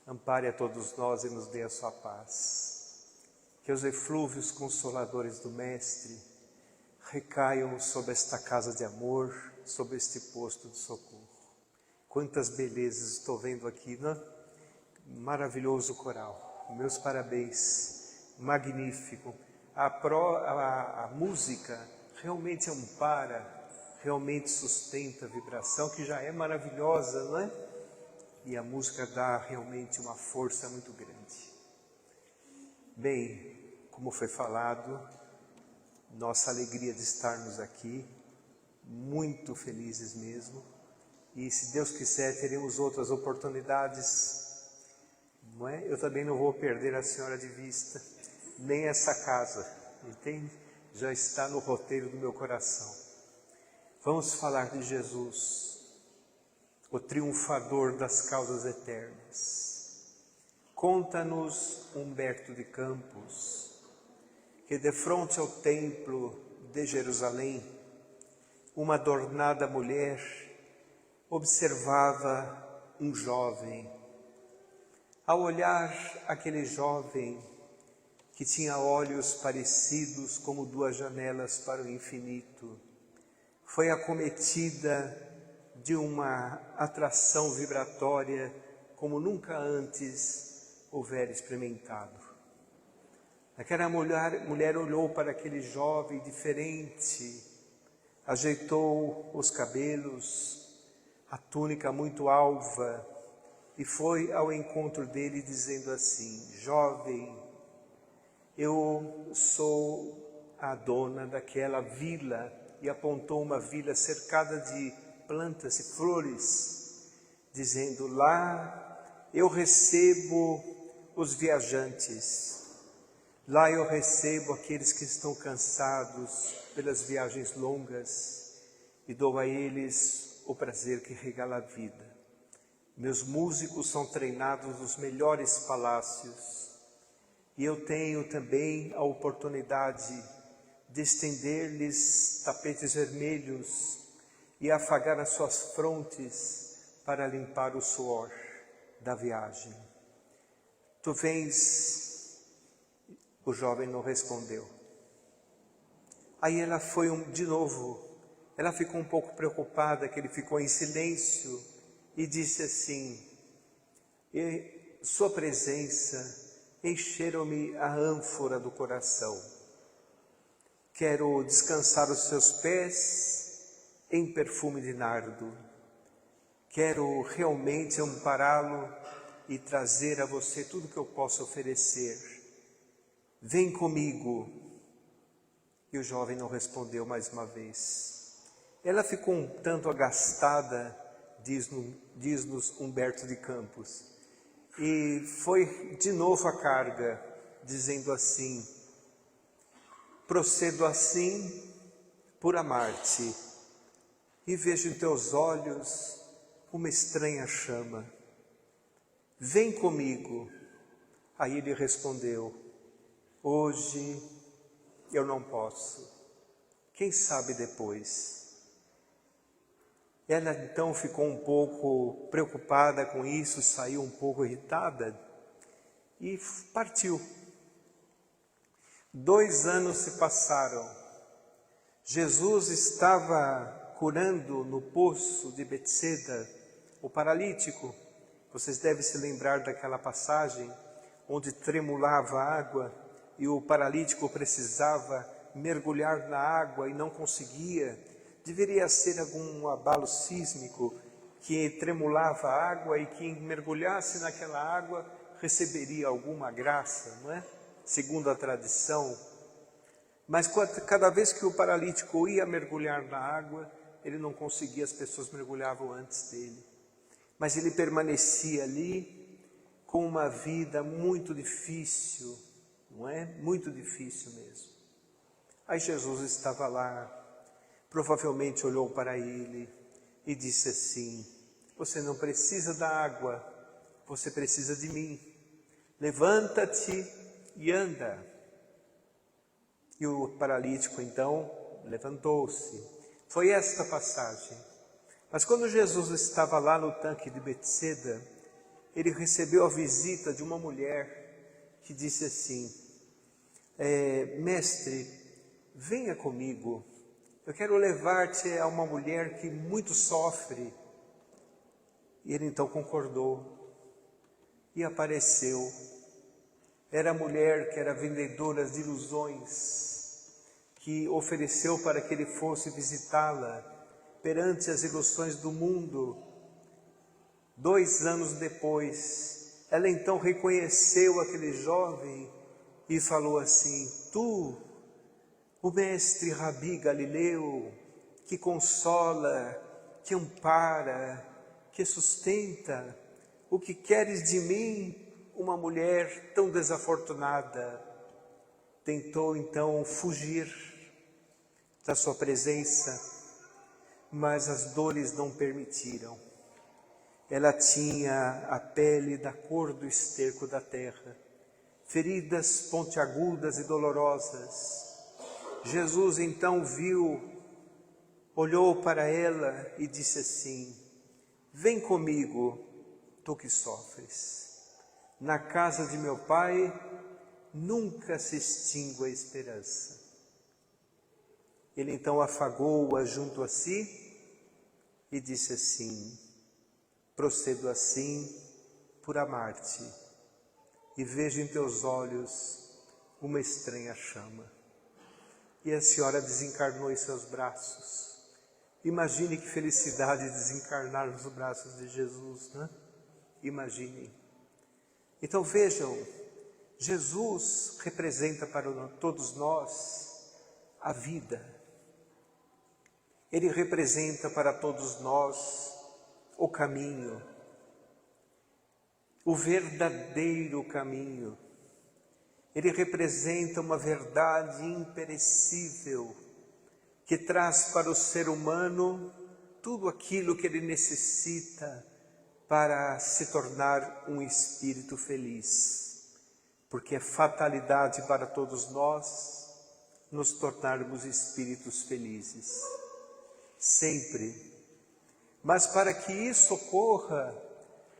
Ampare a todos nós e nos dê a sua paz. Que os eflúvios consoladores do Mestre recaiam sobre esta casa de amor, sobre este posto de socorro. Quantas belezas estou vendo aqui, né? Maravilhoso coral. Meus parabéns. Magnífico. A música realmente ampara, realmente sustenta a vibração, que já é maravilhosa, não é? E a música dá realmente uma força muito grande. Bem, como foi falado, nossa alegria de estarmos aqui, muito felizes mesmo. E se Deus quiser, teremos outras oportunidades, não é? Eu também não vou perder a senhora de vista, nem essa casa, entende? Já está no roteiro do meu coração. Vamos falar de Jesus, o triunfador das causas eternas. Conta-nos Humberto de Campos, que de frente ao templo de Jerusalém, uma adornada mulher observava um jovem. Ao olhar aquele jovem, que tinha olhos parecidos como duas janelas para o infinito, foi acometida de uma atração vibratória como nunca antes houver experimentado. Aquela mulher olhou para aquele jovem diferente, ajeitou os cabelos, a túnica muito alva, e foi ao encontro dele dizendo assim: jovem, eu sou a dona daquela vila, e apontou uma vila cercada de plantas e flores, dizendo: lá eu recebo os viajantes, lá eu recebo aqueles que estão cansados pelas viagens longas e dou a eles o prazer que regala a vida. Meus músicos são treinados nos melhores palácios e eu tenho também a oportunidade de estender-lhes tapetes vermelhos e afagar as suas frontes para limpar o suor da viagem. Tu vens? O jovem não respondeu. Aí ela foi de novo, ela ficou um pouco preocupada, que ele ficou em silêncio, e disse assim: sua presença encheram-me a ânfora do coração. Quero descansar os seus pés em perfume de nardo. Quero realmente ampará-lo e trazer a você tudo que eu posso oferecer. Vem comigo. E o jovem não respondeu mais uma vez. Ela ficou um tanto agastada, diz-nos Humberto de Campos, e foi de novo a carga, dizendo assim: procedo assim por amar-te, e vejo em teus olhos uma estranha chama. Vem comigo. Aí ele respondeu: hoje eu não posso, quem sabe depois. Ela então ficou um pouco preocupada com isso, saiu um pouco irritada e partiu. 2 anos se passaram. Jesus estava curando no poço de Betseda o paralítico. Vocês devem se lembrar daquela passagem onde tremulava a água e o paralítico precisava mergulhar na água e não conseguia. Deveria ser algum abalo sísmico que tremulava a água, e quem mergulhasse naquela água receberia alguma graça, não é? Segundo a tradição. Mas cada vez que o paralítico ia mergulhar na água, ele não conseguia, as pessoas mergulhavam antes dele. Mas ele permanecia ali com uma vida muito difícil, não é? Muito difícil mesmo. Aí Jesus estava lá, provavelmente olhou para ele e disse assim: você não precisa da água, você precisa de mim. Levanta-te e anda. E o paralítico então levantou-se. Foi esta passagem. Mas quando Jesus estava lá no tanque de Betseda, ele recebeu a visita de uma mulher que disse assim: mestre, venha comigo, eu quero levar-te a uma mulher que muito sofre. E ele então concordou e apareceu. Era a mulher que era vendedora de ilusões, que ofereceu para que ele fosse visitá-la perante as ilusões do mundo. 2 anos depois, ela então reconheceu aquele jovem e falou assim: tu, o mestre Rabi Galileu, que consola, que ampara, que sustenta, o que queres de mim, uma mulher tão desafortunada? Tentou então fugir da sua presença, mas as dores não permitiram. Ela tinha a pele da cor do esterco da terra, feridas pontiagudas e dolorosas. Jesus então viu, olhou para ela e disse assim: vem comigo, tu que sofres. Na casa de meu Pai nunca se extingue a esperança. Ele então afagou-a junto a si e disse assim: procedo assim por amar-te, e vejo em teus olhos uma estranha chama. E a senhora desencarnou em seus braços. Imagine que felicidade desencarnar nos braços de Jesus, né? Imaginem. Então vejam, Jesus representa para todos nós a vida. Ele representa para todos nós o caminho, o verdadeiro caminho. Ele representa uma verdade imperecível que traz para o ser humano tudo aquilo que ele necessita para se tornar um espírito feliz, porque é fatalidade para todos nós nos tornarmos espíritos felizes, sempre. Mas para que isso ocorra,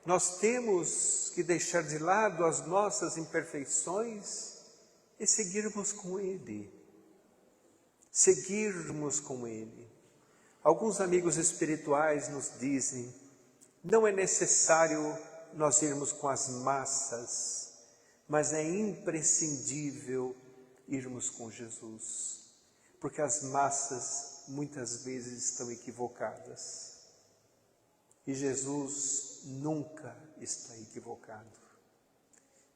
nós temos que deixar de lado as nossas imperfeições e seguirmos com Ele. Seguirmos com Ele. Alguns amigos espirituais nos dizem: não é necessário nós irmos com as massas, mas é imprescindível irmos com Jesus, porque as massas muitas vezes estão equivocadas. E Jesus nunca está equivocado.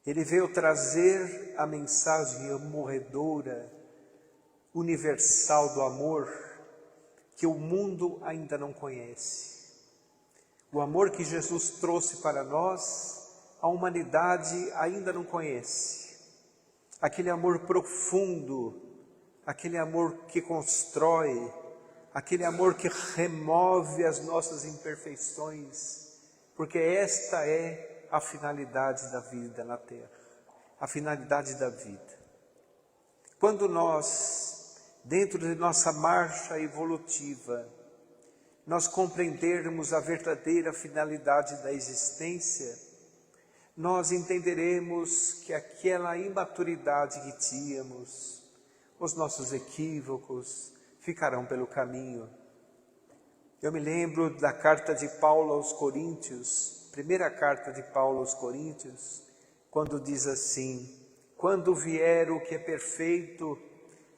Ele veio trazer a mensagem amorredora, universal do amor, que o mundo ainda não conhece. O amor que Jesus trouxe para nós, a humanidade ainda não conhece. Aquele amor profundo, aquele amor que constrói, aquele amor que remove as nossas imperfeições, porque esta é a finalidade da vida na Terra, a finalidade da vida. Quando nós, dentro de nossa marcha evolutiva, nós compreendermos a verdadeira finalidade da existência, nós entenderemos que aquela imaturidade que tínhamos, os nossos equívocos, ficarão pelo caminho. Eu me lembro da carta de Paulo aos Coríntios, primeira carta de Paulo aos Coríntios, quando diz assim: quando vier o que é perfeito,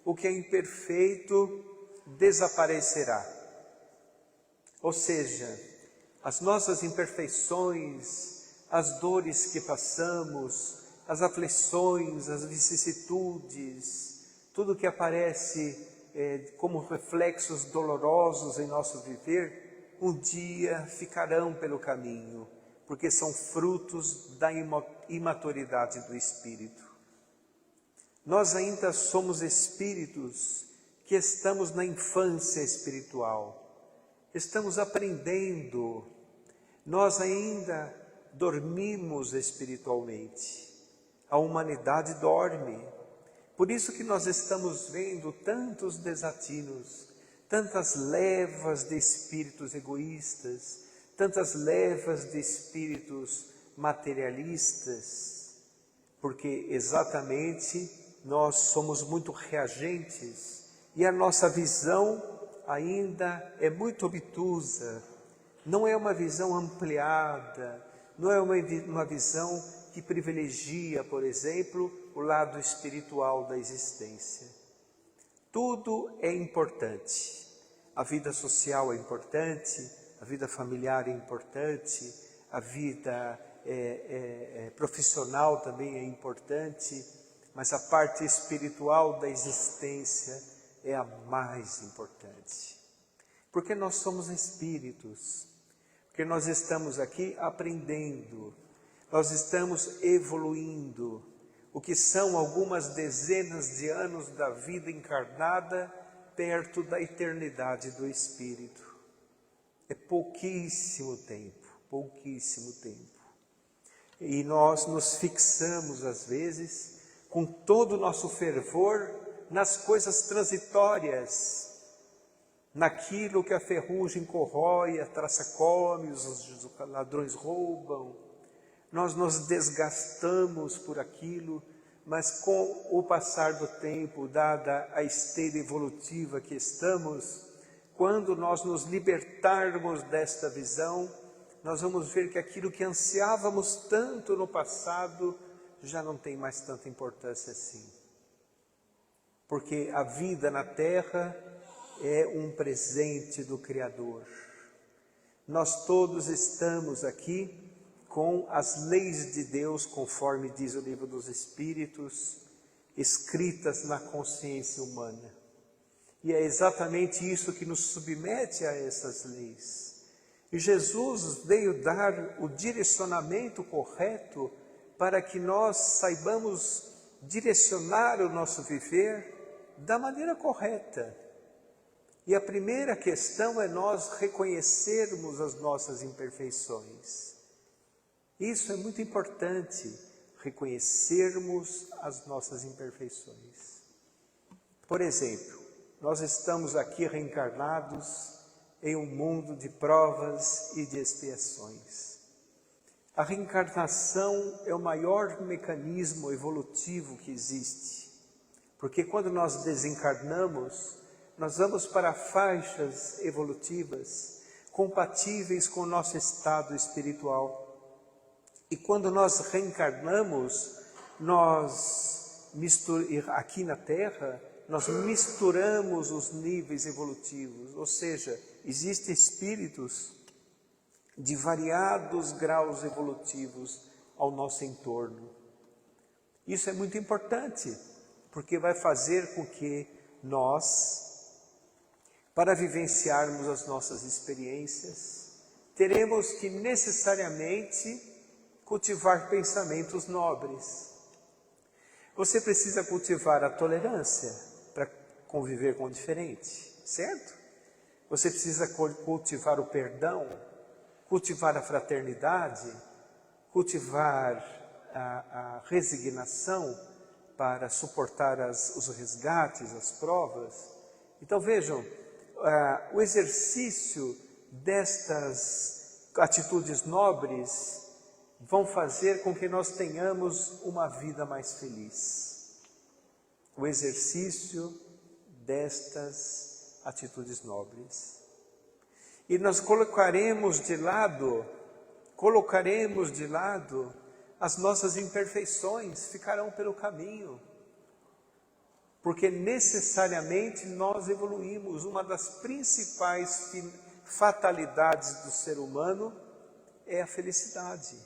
o que é imperfeito desaparecerá. Ou seja, as nossas imperfeições, as dores que passamos, as aflições, as vicissitudes, tudo que aparece como reflexos dolorosos em nosso viver, um dia ficarão pelo caminho, porque são frutos da imaturidade do espírito. Nós ainda somos espíritos que estamos na infância espiritual, estamos aprendendo, nós ainda dormimos espiritualmente, a humanidade dorme. Por isso que nós estamos vendo tantos desatinos, tantas levas de espíritos egoístas, tantas levas de espíritos materialistas, porque exatamente nós somos muito reagentes e a nossa visão ainda é muito obtusa, não é uma visão ampliada, não é uma visão que privilegia, por exemplo, o lado espiritual da existência. Tudo é importante. A vida social é importante, a vida familiar é importante, a vida profissional também é importante, mas a parte espiritual da existência é a mais importante. Porque nós somos espíritos, porque nós estamos aqui aprendendo, nós estamos evoluindo, o que são algumas dezenas de anos da vida encarnada perto da eternidade do Espírito. É pouquíssimo tempo, pouquíssimo tempo. E nós nos fixamos às vezes com todo o nosso fervor nas coisas transitórias, naquilo que a ferrugem corrói, a traça come, os ladrões roubam. Nós nos desgastamos por aquilo, mas com o passar do tempo, dada a esteira evolutiva que estamos, quando nós nos libertarmos desta visão, nós vamos ver que aquilo que ansiávamos tanto no passado já não tem mais tanta importância assim. Porque a vida na Terra é um presente do Criador. Nós todos estamos aqui com as leis de Deus, conforme diz o Livro dos Espíritos, escritas na consciência humana. E é exatamente isso que nos submete a essas leis. E Jesus veio dar o direcionamento correto para que nós saibamos direcionar o nosso viver da maneira correta. E a primeira questão é nós reconhecermos as nossas imperfeições. Isso é muito importante, reconhecermos as nossas imperfeições. Por exemplo, nós estamos aqui reencarnados em um mundo de provas e de expiações. A reencarnação é o maior mecanismo evolutivo que existe, porque quando nós desencarnamos, nós vamos para faixas evolutivas compatíveis com o nosso estado espiritual. E quando nós reencarnamos, aqui na Terra, nós misturamos os níveis evolutivos, ou seja, existem espíritos de variados graus evolutivos ao nosso entorno. Isso é muito importante, porque vai fazer com que nós, para vivenciarmos as nossas experiências, teremos que necessariamente cultivar pensamentos nobres. Você precisa cultivar a tolerância para conviver com o diferente, certo? Você precisa cultivar o perdão, cultivar a fraternidade, cultivar a resignação para suportar os resgates, as provas. Então vejam, o exercício destas atitudes nobres vão fazer com que nós tenhamos uma vida mais feliz. O exercício destas atitudes nobres. E nós colocaremos de lado as nossas imperfeições, ficarão pelo caminho. Porque necessariamente nós evoluímos. Uma das principais fatalidades do ser humano é a felicidade.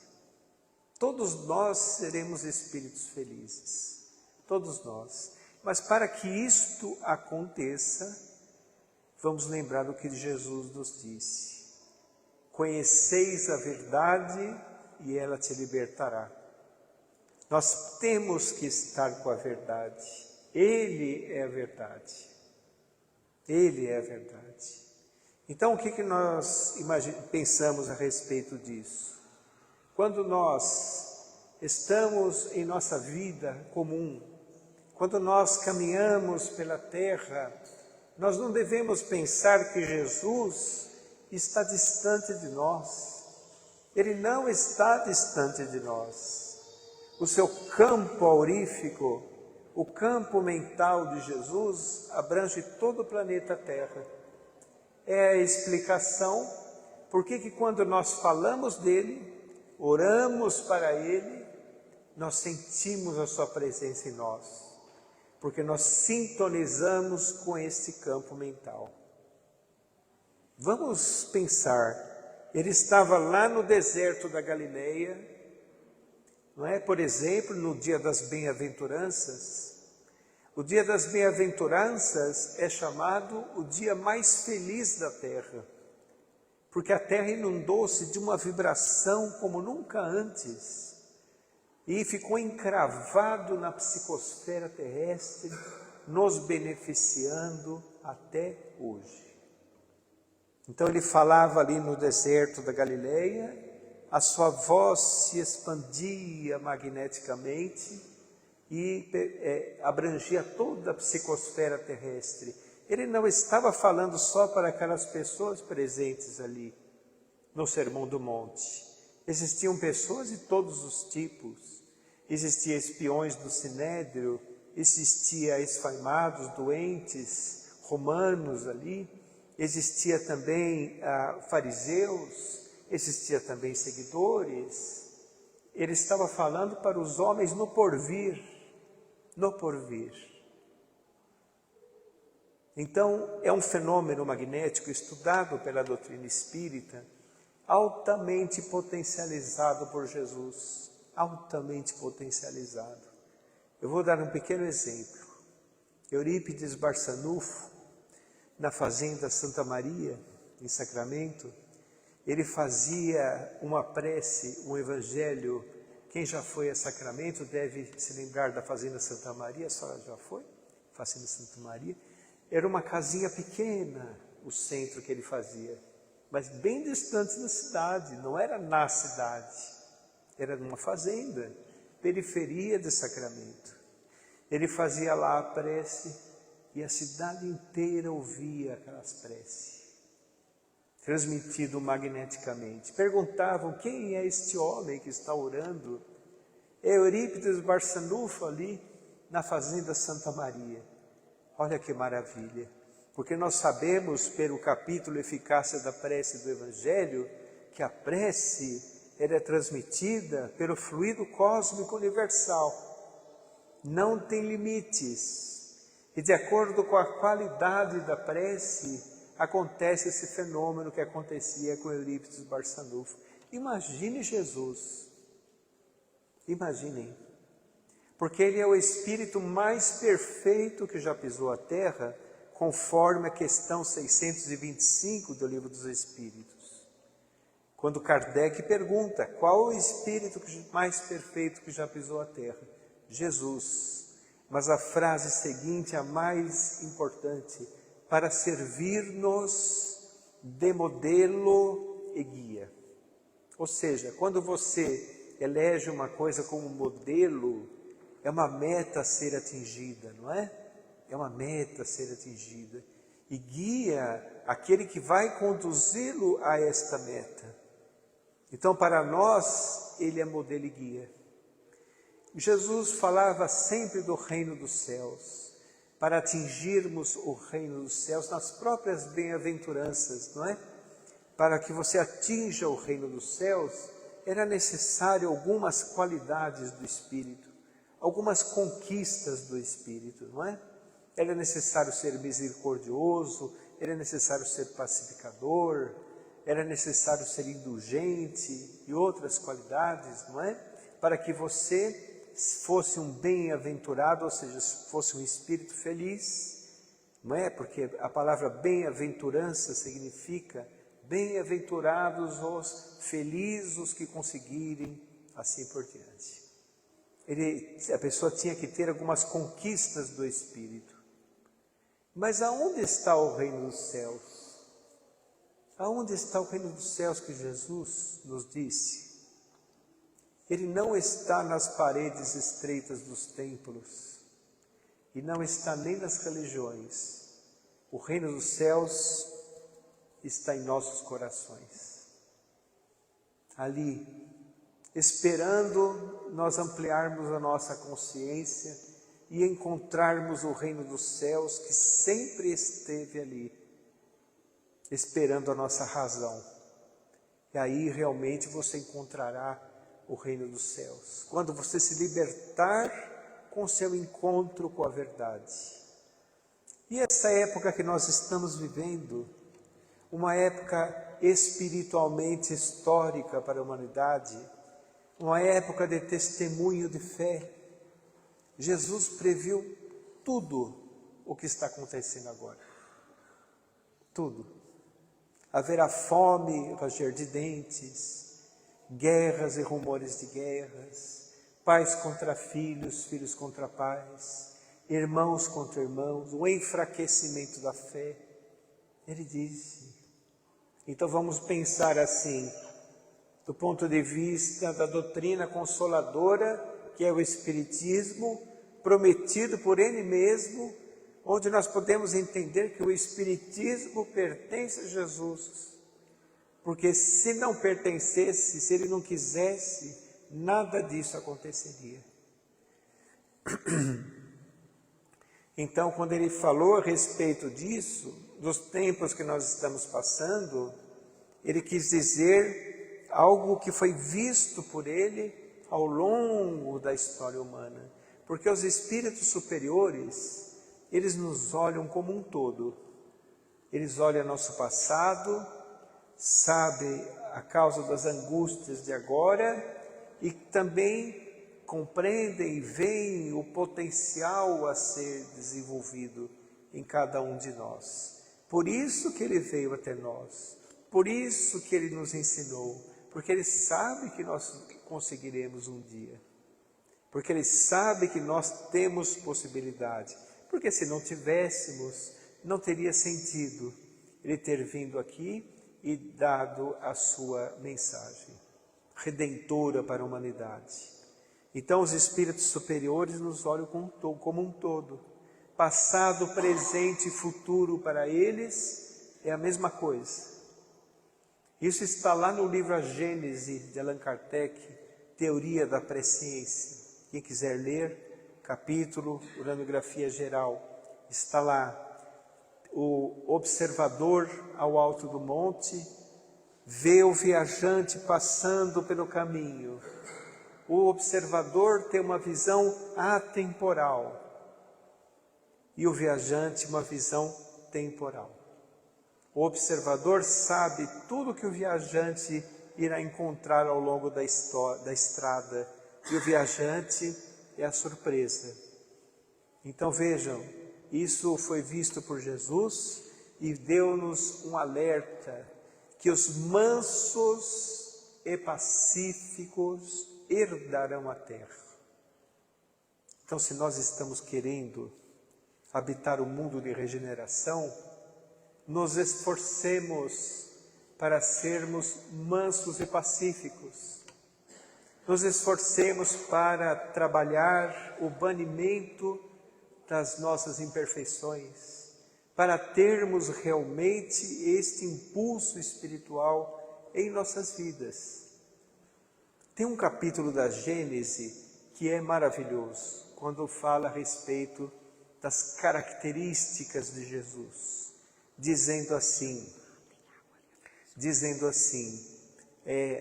Todos nós seremos espíritos felizes, todos nós. Mas para que isto aconteça, vamos lembrar o que Jesus nos disse. Conheceis a verdade e ela te libertará. Nós temos que estar com a verdade. Ele é a verdade. Ele é a verdade. Então o que nós pensamos a respeito disso? Quando nós estamos em nossa vida comum, quando nós caminhamos pela terra, nós não devemos pensar que Jesus está distante de nós. Ele não está distante de nós. O seu campo aurífico, o campo mental de Jesus, abrange todo o planeta Terra. É a explicação por que quando nós falamos dele, oramos para ele, nós sentimos a sua presença em nós. Porque nós sintonizamos com esse campo mental. Vamos pensar. Ele estava lá no deserto da Galileia, não é? Por exemplo, no dia das bem-aventuranças. O dia das bem-aventuranças é chamado o dia mais feliz da terra, porque a terra inundou-se de uma vibração como nunca antes e ficou encravado na psicosfera terrestre, nos beneficiando até hoje. Então ele falava ali no deserto da Galileia, a sua voz se expandia magneticamente e abrangia toda a psicosfera terrestre. Ele não estava falando só para aquelas pessoas presentes ali no Sermão do Monte. Existiam pessoas de todos os tipos. Existiam espiões do Sinédrio, existia esfaimados, doentes, romanos ali. Existia também fariseus, existia também seguidores. Ele estava falando para os homens no porvir, no porvir. Então, é um fenômeno magnético estudado pela doutrina espírita, altamente potencializado por Jesus, altamente potencializado. Eu vou dar um pequeno exemplo. Eurípides Barçanufo, na fazenda Santa Maria, em Sacramento, ele fazia uma prece, um evangelho. Quem já foi a Sacramento deve se lembrar da fazenda Santa Maria. A senhora já foi? Fazenda Santa Maria. Era uma casinha pequena, o centro que ele fazia, mas bem distante da cidade, não era na cidade, era numa fazenda, periferia de Sacramento. Ele fazia lá a prece, e a cidade inteira ouvia aquelas preces, transmitido magneticamente. Perguntavam, quem é este homem que está orando? É Eurípides Barçanufo ali, na fazenda Santa Maria. Olha que maravilha, porque nós sabemos, pelo capítulo Eficácia da Prece do Evangelho, que a prece é transmitida pelo fluido cósmico universal. Não tem limites. E de acordo com a qualidade da prece, acontece esse fenômeno que acontecia com Eurípides Barçanufo. Imagine Jesus, imaginem, porque ele é o espírito mais perfeito que já pisou a terra, conforme a questão 625 do Livro dos Espíritos. Quando Kardec pergunta, qual o espírito mais perfeito que já pisou a terra? Jesus. Mas a frase seguinte é a mais importante, para servir-nos de modelo e guia. Ou seja, quando você elege uma coisa como modelo, é uma meta a ser atingida, não é? É uma meta a ser atingida. E guia aquele que vai conduzi-lo a esta meta. Então, para nós, ele é modelo e guia. Jesus falava sempre do reino dos céus, para atingirmos o reino dos céus nas próprias bem-aventuranças, não é? Para que você atinja o reino dos céus, era necessário algumas qualidades do Espírito, algumas conquistas do Espírito, não é? Era necessário ser misericordioso, era necessário ser pacificador, era necessário ser indulgente e outras qualidades, não é? Para que você fosse um bem-aventurado, ou seja, fosse um espírito feliz, não é? Porque a palavra bem-aventurança significa bem-aventurados os felizes os que conseguirem, assim por diante. A pessoa tinha que ter algumas conquistas do espírito. Mas aonde está o reino dos céus? Aonde está o reino dos céus que Jesus nos disse? Ele não está nas paredes estreitas dos templos e não está nem nas religiões. O reino dos céus está em nossos corações. ali, esperando nós ampliarmos a nossa consciência e encontrarmos o reino dos céus que sempre esteve ali, esperando a nossa razão. E aí realmente você encontrará o reino dos céus, quando você se libertar com seu encontro com a verdade. E essa época que nós estamos vivendo, uma época espiritualmente histórica para a humanidade, uma época de testemunho de fé. Jesus previu tudo o que está acontecendo agora. Tudo. Haverá fome, ranger de dentes, guerras e rumores de guerras, pais contra filhos, filhos contra pais, irmãos contra irmãos, o enfraquecimento da fé. Ele disse. Então vamos pensar assim, do ponto de vista da doutrina consoladora, que é o Espiritismo, prometido por Ele mesmo, onde nós podemos entender que o Espiritismo pertence a Jesus. Porque se não pertencesse, se Ele não quisesse, nada disso aconteceria. Então, quando Ele falou a respeito disso, dos tempos que nós estamos passando, Ele quis dizer algo que foi visto por Ele ao longo da história humana. Porque os espíritos superiores, eles nos olham como um todo. Eles olham nosso passado, sabem a causa das angústias de agora e também compreendem e veem o potencial a ser desenvolvido em cada um de nós. Por isso que Ele veio até nós, por isso que Ele nos ensinou, porque Ele sabe que nós conseguiremos um dia, porque Ele sabe que nós temos possibilidade, porque se não tivéssemos, não teria sentido Ele ter vindo aqui e dado a sua mensagem redentora para a humanidade. Então os espíritos superiores nos olham como um todo. Passado, presente e futuro para eles é a mesma coisa. Isso está lá no livro A Gênese de Allan Kardec, Teoria da Presciência. Quem quiser ler, capítulo, Uranografia Geral, está lá. O observador ao alto do monte vê o viajante passando pelo caminho. O observador tem uma visão atemporal e o viajante uma visão temporal. O observador sabe tudo que o viajante irá encontrar ao longo da estrada e o viajante é a surpresa. Então vejam, isso foi visto por Jesus e deu-nos um alerta que os mansos e pacíficos herdarão a terra. Então, se nós estamos querendo habitar o mundo de regeneração, nos esforcemos para sermos mansos e pacíficos. Nos esforcemos para trabalhar o banimento das nossas imperfeições, para termos realmente este impulso espiritual em nossas vidas. Tem um capítulo da Gênese que é maravilhoso, quando fala a respeito das características de Jesus, dizendo assim,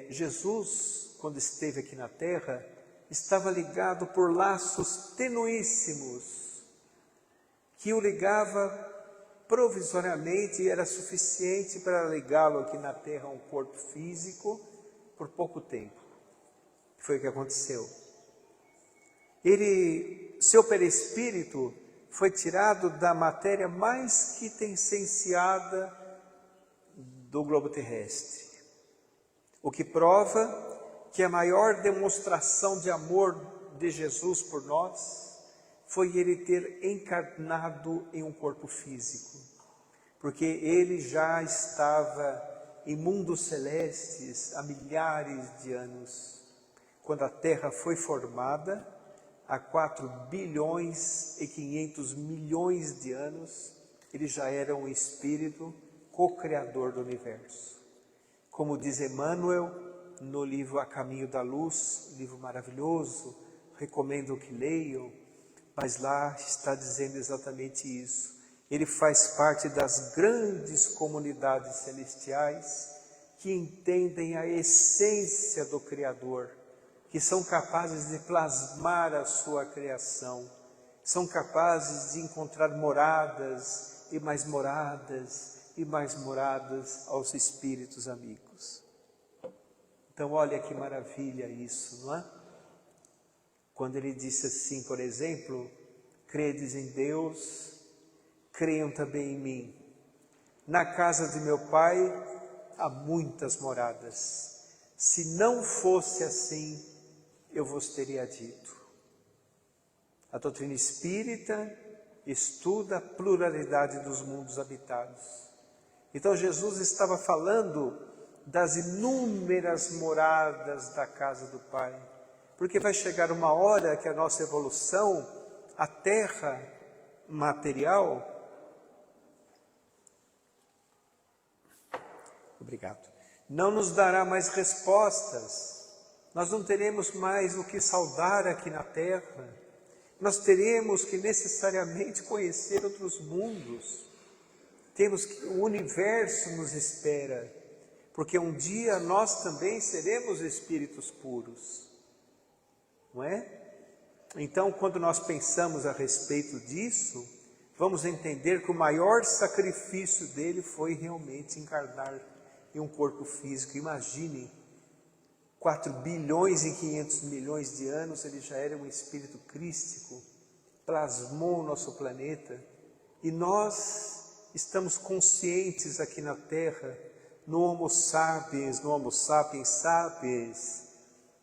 Jesus, quando esteve aqui na terra, estava ligado por laços tenuíssimos, que o ligava provisoriamente e era suficiente para ligá-lo aqui na terra a um corpo físico por pouco tempo. Foi o que aconteceu. Seu perispírito foi tirado da matéria mais quintessenciada do globo terrestre, o que prova que a maior demonstração de amor de Jesus por nós foi Ele ter encarnado em um corpo físico, porque Ele já estava em mundos celestes há milhares de anos. Quando a Terra foi formada, há 4.500.000.000 de anos, Ele já era um Espírito co-criador do universo. Como diz Emmanuel, no livro A Caminho da Luz, livro maravilhoso, recomendo que leiam, mas lá está dizendo exatamente isso. Ele faz parte das grandes comunidades celestiais que entendem a essência do Criador, que são capazes de plasmar a sua criação, são capazes de encontrar moradas e mais moradas e mais moradas aos espíritos amigos. Então olha que maravilha isso, não é? Quando ele disse assim, por exemplo, credes em Deus, creiam também em mim. Na casa de meu Pai há muitas moradas. Se não fosse assim, eu vos teria dito. A doutrina espírita estuda a pluralidade dos mundos habitados. Então Jesus estava falando das inúmeras moradas da casa do Pai. Porque vai chegar uma hora que a nossa evolução, a terra material, não nos dará mais respostas. Nós não teremos mais o que saudar aqui na terra. Nós teremos que necessariamente conhecer outros mundos. Temos que, o universo nos espera, porque um dia nós também seremos espíritos puros. Não é? Então, quando nós pensamos a respeito disso, vamos entender que o maior sacrifício dele foi realmente encarnar em um corpo físico. Imaginem, 4 bilhões e 500 milhões de anos, ele já era um espírito crístico, plasmou o nosso planeta, e nós estamos conscientes aqui na Terra, no Homo sapiens sapiens,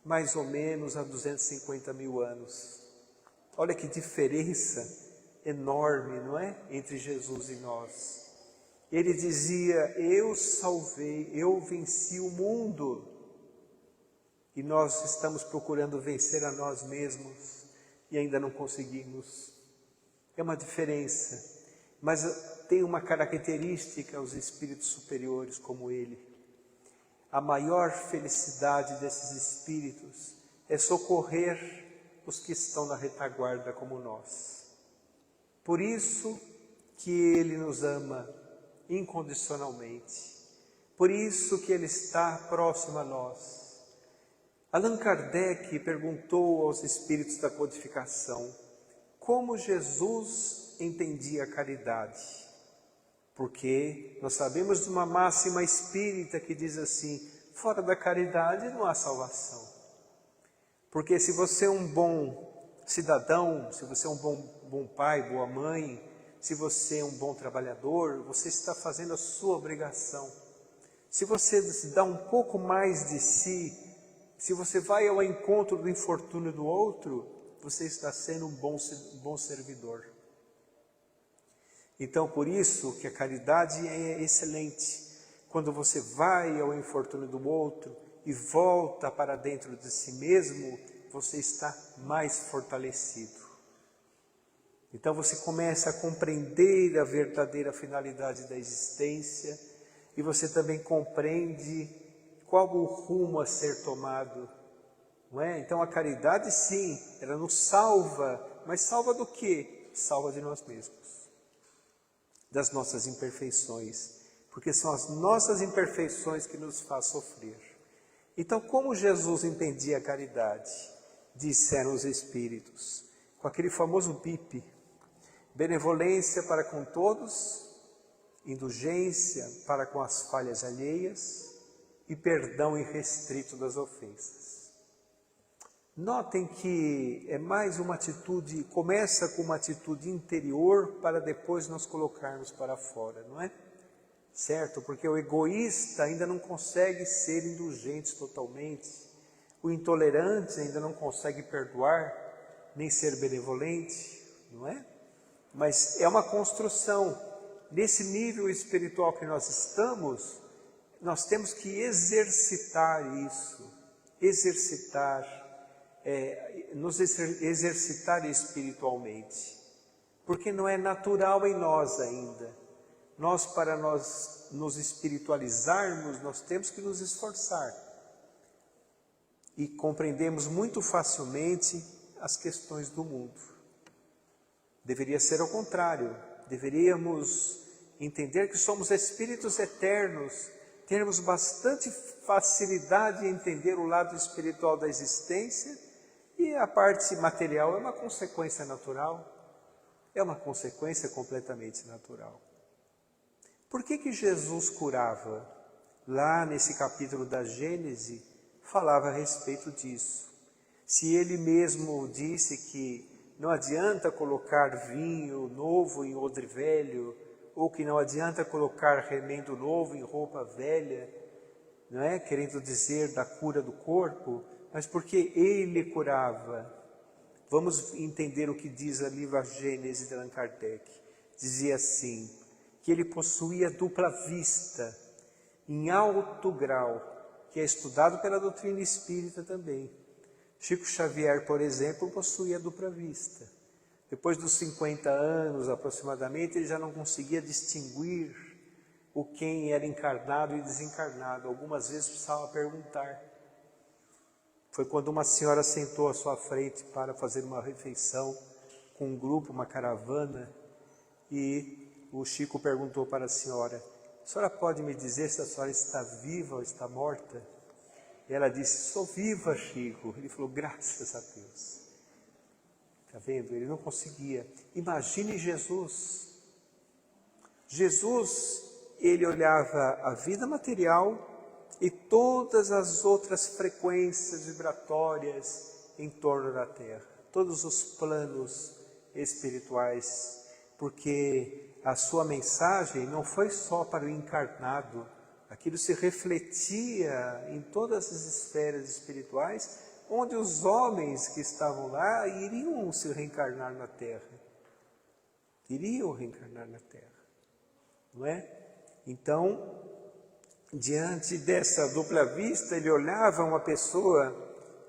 mais ou menos há 250 mil anos. Olha que diferença enorme, não é? Entre Jesus e nós. Ele dizia, eu salvei, eu venci o mundo. E nós estamos procurando vencer a nós mesmos e ainda não conseguimos. É uma diferença, mas tem uma característica aos espíritos superiores como ele. A maior felicidade desses espíritos é socorrer os que estão na retaguarda como nós. Por isso que ele nos ama incondicionalmente. Por isso que ele está próximo a nós. Allan Kardec perguntou aos espíritos da codificação como Jesus entendia a caridade. Porque nós sabemos de uma máxima espírita que diz assim, fora da caridade não há salvação. Porque se você é um bom cidadão, se você é um bom pai, boa mãe, se você é um bom trabalhador, você está fazendo a sua obrigação. Se você dá um pouco mais de si, se você vai ao encontro do infortúnio do outro, você está sendo um bom servidor. Então, por isso que a caridade é excelente. Quando você vai ao infortúnio do outro e volta para dentro de si mesmo, você está mais fortalecido. Então você começa a compreender a verdadeira finalidade da existência e você também compreende qual o rumo a ser tomado. Não é? Então a caridade sim, ela nos salva, mas salva do quê? Salva de nós mesmos, das nossas imperfeições, porque são as nossas imperfeições que nos faz sofrer. Então, como Jesus entendia a caridade? Disseram os espíritos, com aquele famoso BIP, benevolência para com todos, indulgência para com as falhas alheias e perdão irrestrito das ofensas. Notem que é mais uma atitude, começa com uma atitude interior para depois nós colocarmos para fora, não é? Certo? Porque o egoísta ainda não consegue ser indulgente totalmente, o intolerante ainda não consegue perdoar, nem ser benevolente, não é? Mas é uma construção. Nesse nível espiritual que nós estamos, nós temos que exercitar isso, nos exercitar espiritualmente, porque não é natural em nós ainda. Para nós nos espiritualizarmos, nós temos que nos esforçar. e compreendemos muito facilmente as questões do mundo. Deveria ser ao contrário, deveríamos entender que somos espíritos eternos, termos bastante facilidade em entender o lado espiritual da existência, e a parte material é uma consequência natural, é uma consequência completamente natural. Por que Jesus curava? Lá nesse capítulo da Gênese, falava a respeito disso. Se ele mesmo disse que não adianta colocar vinho novo em odre velho, ou que não adianta colocar remendo novo em roupa velha, não é? Querendo dizer da cura do corpo, mas porque ele curava. Vamos entender o que diz ali a Gênese de Allan Kardec. Dizia assim, que ele possuía dupla vista, em alto grau, que é estudado pela doutrina espírita também. Chico Xavier, por exemplo, possuía dupla vista. Depois dos 50 anos aproximadamente, ele já não conseguia distinguir o quem era encarnado e desencarnado. Algumas vezes precisava perguntar. Foi quando uma senhora sentou à sua frente para fazer uma refeição com um grupo, uma caravana, e o Chico perguntou para a senhora pode me dizer se a senhora está viva ou está morta? E ela disse, sou viva, Chico. Ele falou, graças a Deus. Está vendo? Ele não conseguia. Imagine Jesus. Jesus, ele olhava a vida material e todas as outras frequências vibratórias em torno da Terra. Todos os planos espirituais. Porque a sua mensagem não foi só para o encarnado. Aquilo se refletia em todas as esferas espirituais, onde os homens que estavam lá iriam se reencarnar na Terra. Iriam reencarnar na Terra. Não é? Então, diante dessa dupla vista, ele olhava uma pessoa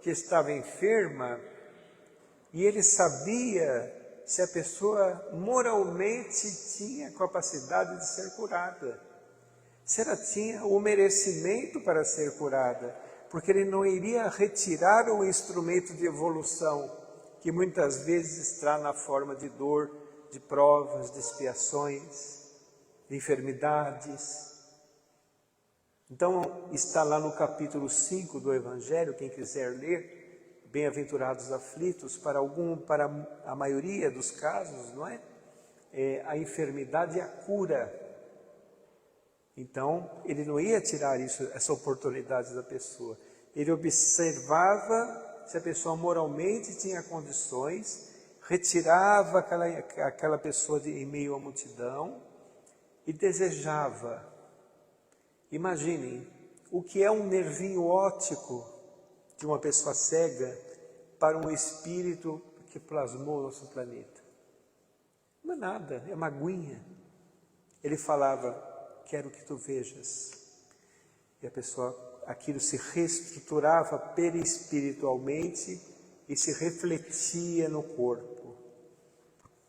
que estava enferma e ele sabia se a pessoa moralmente tinha capacidade de ser curada. Se ela tinha o merecimento para ser curada, porque ele não iria retirar o instrumento de evolução, que muitas vezes está na forma de dor, de provas, de expiações, de enfermidades. Então, está lá no capítulo 5 do Evangelho, quem quiser ler, bem-aventurados aflitos, para a maioria dos casos, não é? A enfermidade e a cura. Então, ele não ia tirar essa oportunidade da pessoa. Ele observava se a pessoa moralmente tinha condições, retirava aquela pessoa em meio à multidão e desejava. Imaginem, o que é um nervinho óptico de uma pessoa cega para um espírito que plasmou o nosso planeta? Não é nada, é uma aguinha. Ele falava, quero que tu vejas. E a pessoa, aquilo se reestruturava perispiritualmente e se refletia no corpo.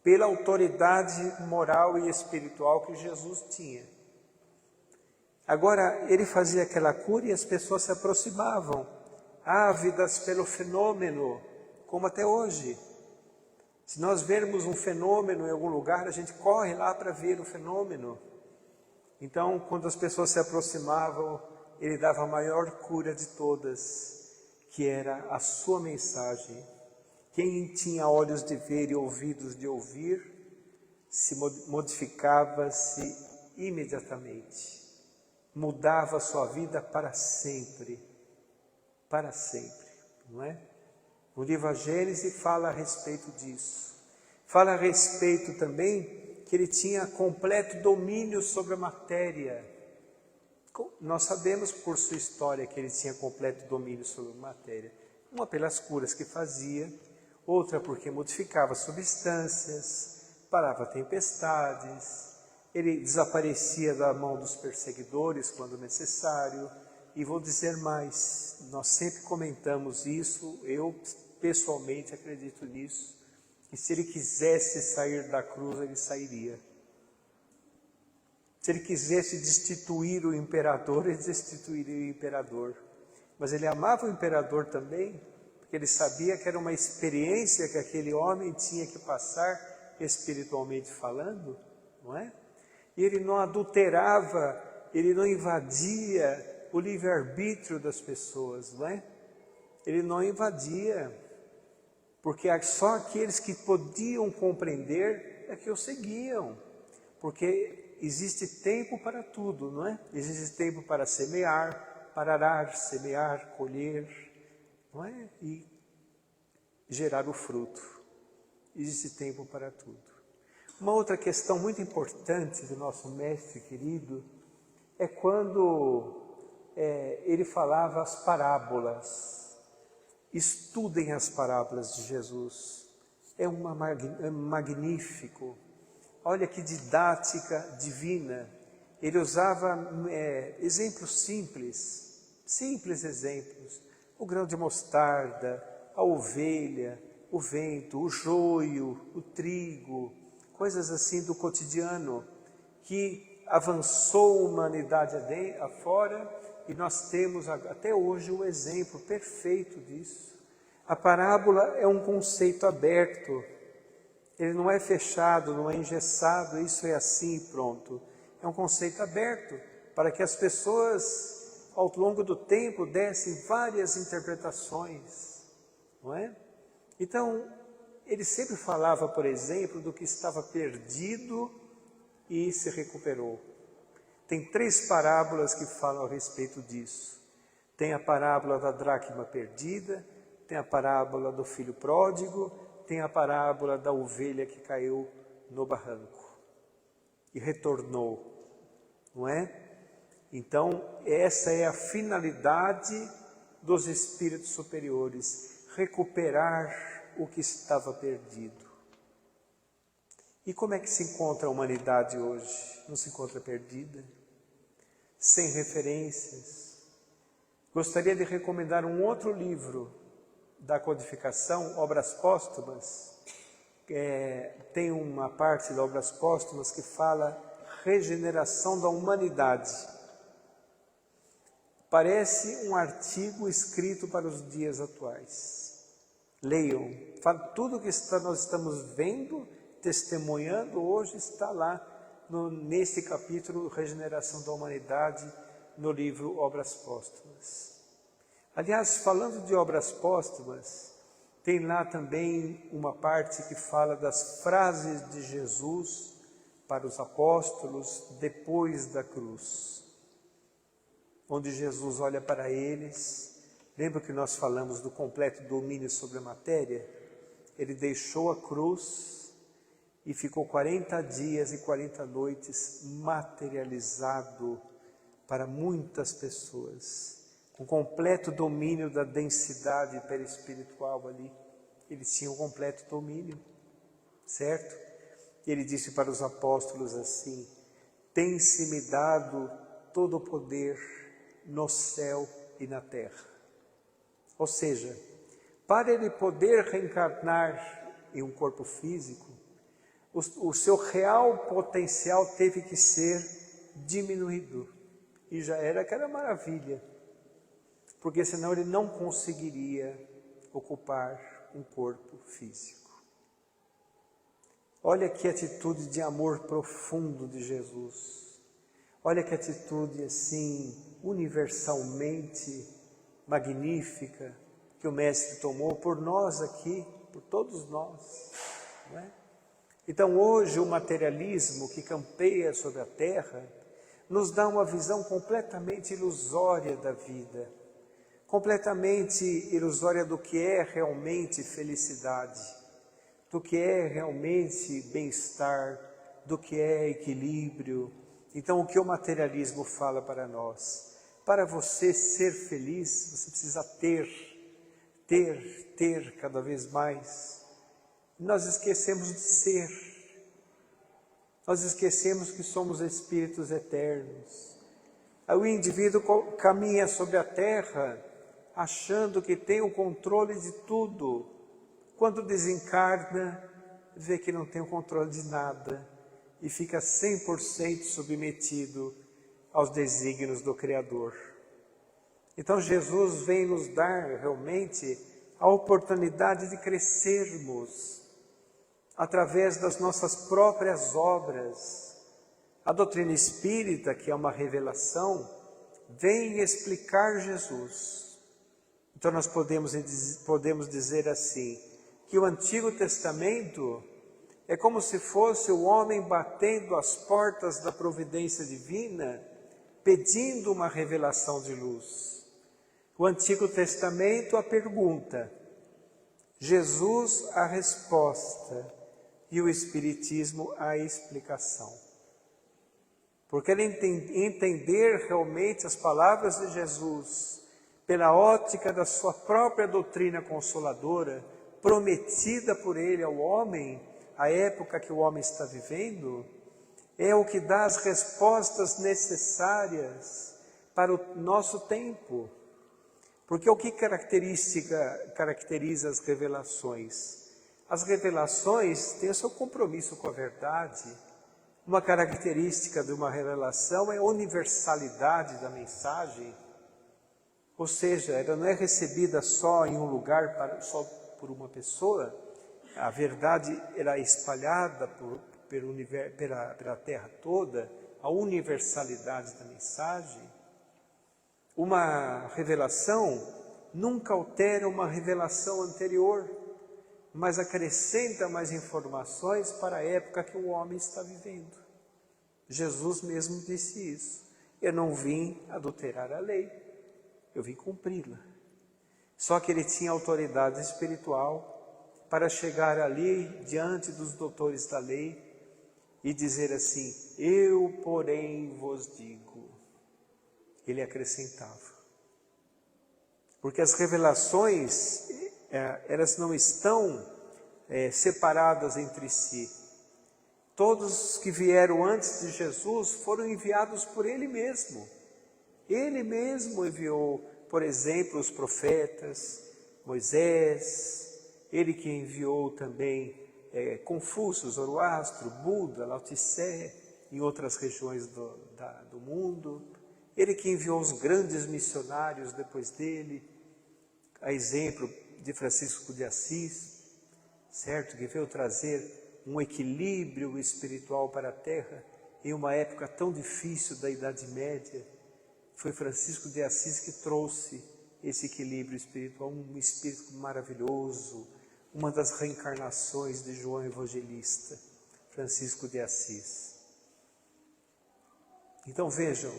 Pela autoridade moral e espiritual que Jesus tinha. Agora, ele fazia aquela cura e as pessoas se aproximavam, ávidas pelo fenômeno, como até hoje. Se nós vermos um fenômeno em algum lugar, a gente corre lá para ver o fenômeno. Então, quando as pessoas se aproximavam, ele dava a maior cura de todas, que era a sua mensagem. Quem tinha olhos de ver e ouvidos de ouvir, se modificava-se imediatamente. Mudava a sua vida para sempre, não é? O livro A Gênese fala a respeito disso. Fala a respeito também que ele tinha completo domínio sobre a matéria. Nós sabemos por sua história que ele tinha completo domínio sobre a matéria. Uma pelas curas que fazia, outra porque modificava substâncias, parava tempestades, ele desaparecia da mão dos perseguidores quando necessário. E vou dizer mais, nós sempre comentamos isso, eu pessoalmente acredito nisso, que se ele quisesse sair da cruz, ele sairia. Se ele quisesse destituir o imperador, ele destituiria o imperador. mas ele amava o imperador também, porque ele sabia que era uma experiência que aquele homem tinha que passar espiritualmente falando, não é? E ele não adulterava, ele não invadia o livre-arbítrio das pessoas, não é? Ele não invadia, porque só aqueles que podiam compreender é que o seguiam, porque existe tempo para tudo, não é? Existe tempo para semear, para arar, semear, colher, não é? E gerar o fruto. Existe tempo para tudo. Uma outra questão muito importante do nosso mestre querido é quando ele falava as parábolas. Estudem as parábolas de Jesus. É magnífico. Olha que didática divina. Ele usava exemplos simples exemplos. O grão de mostarda, a ovelha, o vento, o joio, o trigo, coisas assim do cotidiano, que avançou a humanidade afora, e nós temos até hoje o exemplo perfeito disso. A parábola é um conceito aberto, ele não é fechado, não é engessado, isso é assim e pronto. É um conceito aberto, para que as pessoas, ao longo do tempo, dessem várias interpretações, não é? Então, ele sempre falava, por exemplo, do que estava perdido e se recuperou. Tem 3 parábolas que falam a respeito disso. Tem a parábola da dracma perdida, tem a parábola do filho pródigo, tem a parábola da ovelha que caiu no barranco e retornou, não é? Então, essa é a finalidade dos espíritos superiores, recuperar o que estava perdido. E como é que se encontra a humanidade hoje? Não se encontra perdida? Sem referências? Gostaria de recomendar um outro livro da codificação, Obras Póstumas. Tem uma parte de Obras Póstumas que fala regeneração da humanidade. Parece um artigo escrito para os dias atuais. Leiam, tudo que nós estamos vendo, testemunhando hoje está lá nesse capítulo Regeneração da Humanidade, no livro Obras Póstumas. Aliás, falando de Obras Póstumas, tem lá também uma parte que fala das frases de Jesus para os apóstolos depois da cruz, onde Jesus olha para eles. Lembra que nós falamos do completo domínio sobre a matéria? Ele deixou a cruz e ficou 40 dias e 40 noites materializado para muitas pessoas, com completo domínio da densidade perispiritual ali. Ele tinha um completo domínio, certo? Ele disse para os apóstolos assim: tem-se-me dado todo o poder no céu e na terra. Ou seja, para ele poder reencarnar em um corpo físico, o seu real potencial teve que ser diminuído. E já era aquela maravilha, porque senão ele não conseguiria ocupar um corpo físico. Olha que atitude de amor profundo de Jesus. Olha que atitude assim, universalmente magnífica, que o Mestre tomou por nós aqui, por todos nós, não é? Então hoje o materialismo que campeia sobre a terra nos dá uma visão completamente ilusória da vida, completamente ilusória do que é realmente felicidade, do que é realmente bem-estar, do que é equilíbrio. Então o que o materialismo fala para nós? Para você ser feliz, você precisa ter cada vez mais. Nós esquecemos de ser. Nós esquecemos que somos espíritos eternos. O indivíduo caminha sobre a terra achando que tem o controle de tudo. Quando desencarna, vê que não tem o controle de nada e fica 100% submetido aos desígnios do Criador. Então Jesus vem nos dar realmente a oportunidade de crescermos através das nossas próprias obras. A doutrina espírita, que é uma revelação, vem explicar Jesus. Então nós podemos dizer assim, que o Antigo Testamento é como se fosse o homem batendo as portas da providência divina, pedindo uma revelação de luz. O Antigo Testamento, a pergunta, Jesus, a resposta, e o Espiritismo, a explicação. Porque ele entender realmente as palavras de Jesus, pela ótica da sua própria doutrina consoladora, prometida por ele ao homem, a época que o homem está vivendo, é o que dá as respostas necessárias para o nosso tempo. Porque o que caracteriza as revelações? As revelações têm o seu compromisso com a verdade. Uma característica de uma revelação é a universalidade da mensagem. Ou seja, ela não é recebida só em um lugar, só por uma pessoa. A verdade era espalhada pela terra toda, a universalidade da mensagem. Uma revelação nunca altera uma revelação anterior, mas acrescenta mais informações para a época que o homem está vivendo. Jesus mesmo disse isso. Eu não vim adulterar a lei, eu vim cumpri-la. Só que ele tinha autoridade espiritual para chegar ali diante dos doutores da lei e dizer assim, eu porém vos digo. Ele acrescentava. Porque as revelações, elas não estão separadas entre si. Todos que vieram antes de Jesus foram enviados por Ele mesmo. Ele mesmo enviou, por exemplo, os profetas, Moisés, Ele que enviou também Confúcio, Zoroastro, Buda, Lao Tse, em outras regiões do mundo. Ele que enviou os grandes missionários depois dele, a exemplo de Francisco de Assis, certo? Que veio trazer um equilíbrio espiritual para a Terra em uma época tão difícil da Idade Média. Foi Francisco de Assis que trouxe esse equilíbrio espiritual, um espírito maravilhoso, uma das reencarnações de João Evangelista, Francisco de Assis. Então vejam,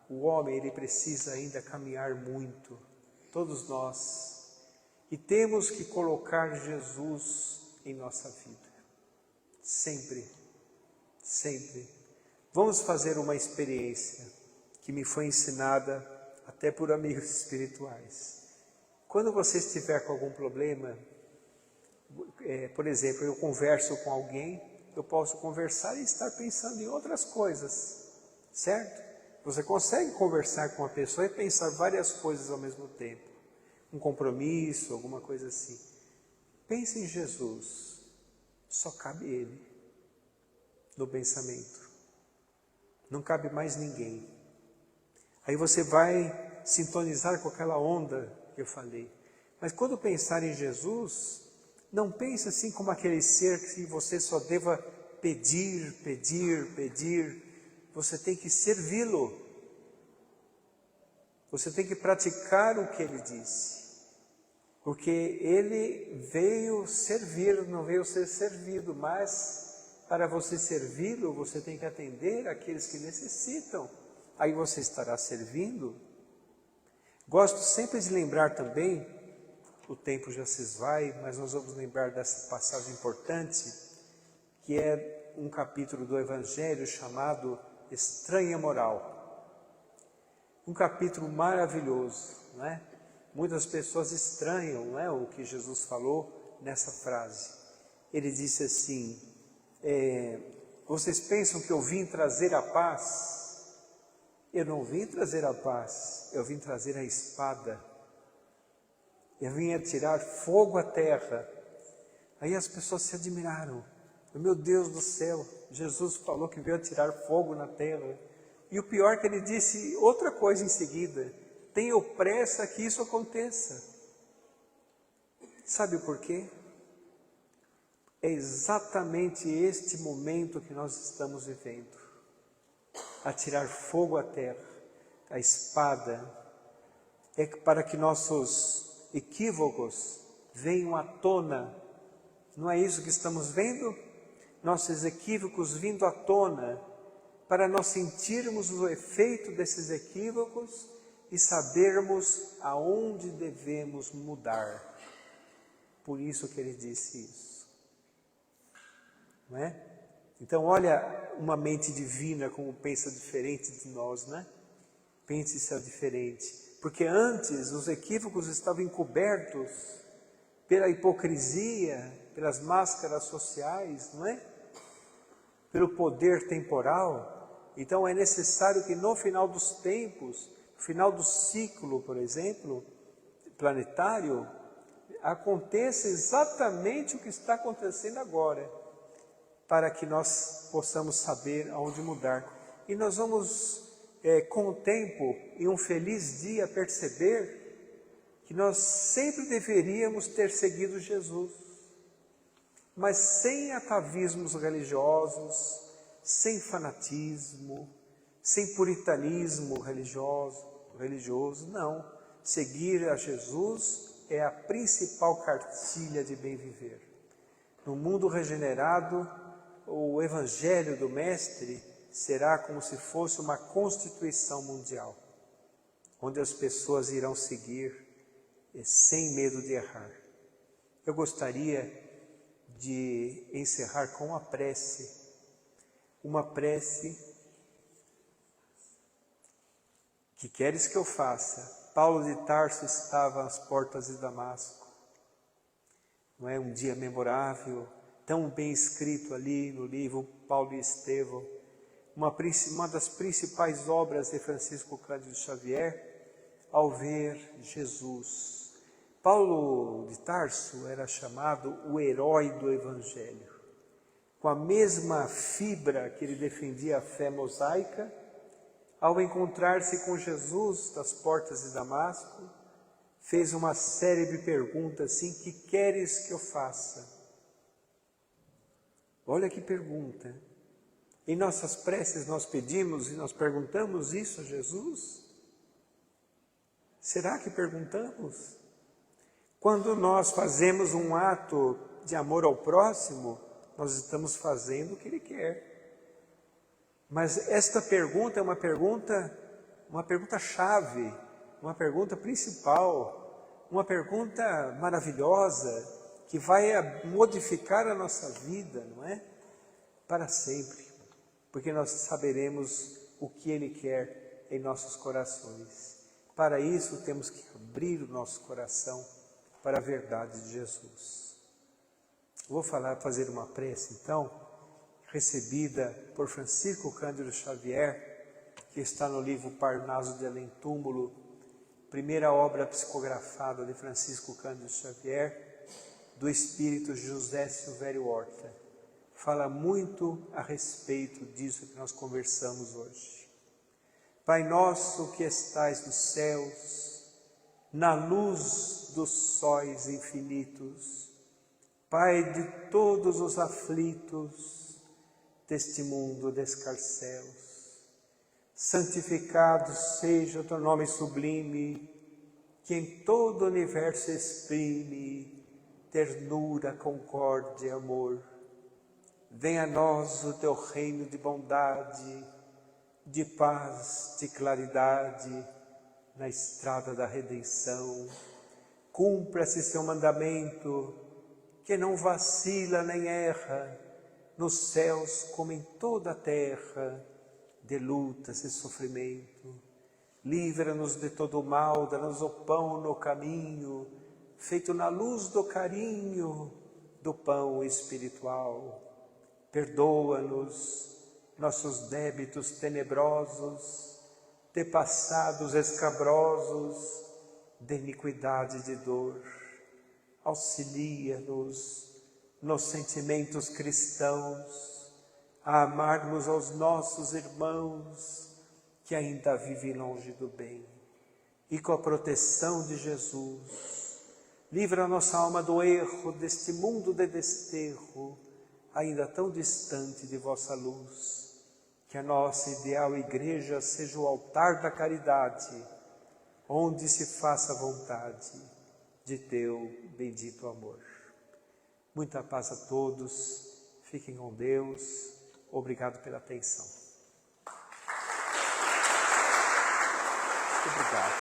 o homem ele precisa ainda caminhar muito, todos nós, e temos que colocar Jesus em nossa vida, sempre, sempre. Vamos fazer uma experiência que me foi ensinada até por amigos espirituais. Quando você estiver com algum problema, por exemplo, eu converso com alguém, eu posso conversar e estar pensando em outras coisas, certo? Você consegue conversar com uma pessoa e pensar várias coisas ao mesmo tempo. Um compromisso, alguma coisa assim. Pense em Jesus. Só cabe Ele no pensamento. Não cabe mais ninguém. Aí você vai sintonizar com aquela onda que eu falei. Mas quando pensar em Jesus, não pense assim como aquele ser que você só deva pedir, pedir, pedir. Você tem que servi-lo. Você tem que praticar o que ele disse. Porque ele veio servir, não veio ser servido, mas para você servi-lo, você tem que atender aqueles que necessitam. Aí você estará servindo. Gosto sempre de lembrar também, o tempo já se esvai, mas nós vamos lembrar dessa passagem importante, que é um capítulo do Evangelho chamado Estranha Moral. Um capítulo maravilhoso, não é? Muitas pessoas estranham, não é, o que Jesus falou nessa frase. Ele disse assim, vocês pensam que eu vim trazer a paz? Eu não vim trazer a paz, eu vim trazer a espada. Eu vim atirar fogo à terra. Aí as pessoas se admiraram. Meu Deus do céu, Jesus falou que veio atirar fogo na terra. E o pior é que ele disse outra coisa em seguida. tenho pressa que isso aconteça. Sabe por quê? É exatamente este momento que nós estamos vivendo. A tirar fogo à terra, a espada, é para que nossos equívocos venham à tona. Não é isso que estamos vendo? Nossos equívocos vindo à tona, para nós sentirmos o efeito desses equívocos e sabermos aonde devemos mudar. Por isso que ele disse isso. Não é? Então olha uma mente divina como pensa diferente de nós, né? Pense diferente. Porque antes os equívocos estavam encobertos pela hipocrisia, pelas máscaras sociais, não é? Pelo poder temporal. Então é necessário que no final dos tempos, no final do ciclo, por exemplo, planetário, aconteça exatamente o que está acontecendo agora, para que nós possamos saber aonde mudar. E nós vamos, com o tempo, em um feliz dia, perceber que nós sempre deveríamos ter seguido Jesus, mas sem atavismos religiosos, sem fanatismo, sem puritanismo religioso, não. Seguir a Jesus é a principal cartilha de bem viver. No mundo regenerado, o Evangelho do Mestre será como se fosse uma constituição mundial, onde as pessoas irão seguir sem medo de errar. Eu gostaria de encerrar com uma prece que queres que eu faça. Paulo de Tarso estava às portas de Damasco. Não é um dia memorável, tão bem escrito ali no livro Paulo e Estevão, uma das principais obras de Francisco Cândido Xavier, ao ver Jesus. Paulo de Tarso era chamado o herói do Evangelho. Com a mesma fibra que ele defendia a fé mosaica, ao encontrar-se com Jesus das portas de Damasco, fez uma série de perguntas assim: que queres que eu faça? Olha que pergunta. Em nossas preces nós pedimos e nós perguntamos isso a Jesus? Será que perguntamos? Quando nós fazemos um ato de amor ao próximo, nós estamos fazendo o que Ele quer. Mas esta pergunta é uma pergunta chave, uma pergunta principal, uma pergunta maravilhosa, que vai modificar a nossa vida, não é? Para sempre, porque nós saberemos o que Ele quer em nossos corações. Para isso temos que abrir o nosso coração para a verdade de Jesus. Vou fazer uma prece então, recebida por Francisco Cândido Xavier, que está no livro Parnaso de Além Túmulo, primeira obra psicografada de Francisco Cândido Xavier, do espírito José Silvério Horta. Fala muito a respeito disso que nós conversamos hoje. Pai nosso que estais nos céus, na luz dos sóis infinitos, Pai de todos os aflitos deste mundo de escarcéus, santificado seja o teu nome sublime, que em todo o universo exprime ternura, concórdia e amor. Venha a nós o teu reino de bondade, de paz, de claridade, na estrada da redenção. Cumpra-se seu mandamento, que não vacila nem erra, nos céus como em toda a terra, de lutas e sofrimento. Livra-nos de todo o mal, dá-nos o pão no caminho, feito na luz do carinho do pão espiritual. Perdoa-nos nossos débitos tenebrosos, de passados escabrosos, de iniquidade e de dor. Auxilia-nos nos sentimentos cristãos, a amarmos aos nossos irmãos que ainda vivem longe do bem. e com a proteção de Jesus, livra a nossa alma do erro deste mundo de desterro, ainda tão distante de vossa luz. Que a nossa ideal igreja seja o altar da caridade, onde se faça a vontade de teu bendito amor. Muita paz a todos, fiquem com Deus, obrigado pela atenção. Obrigado.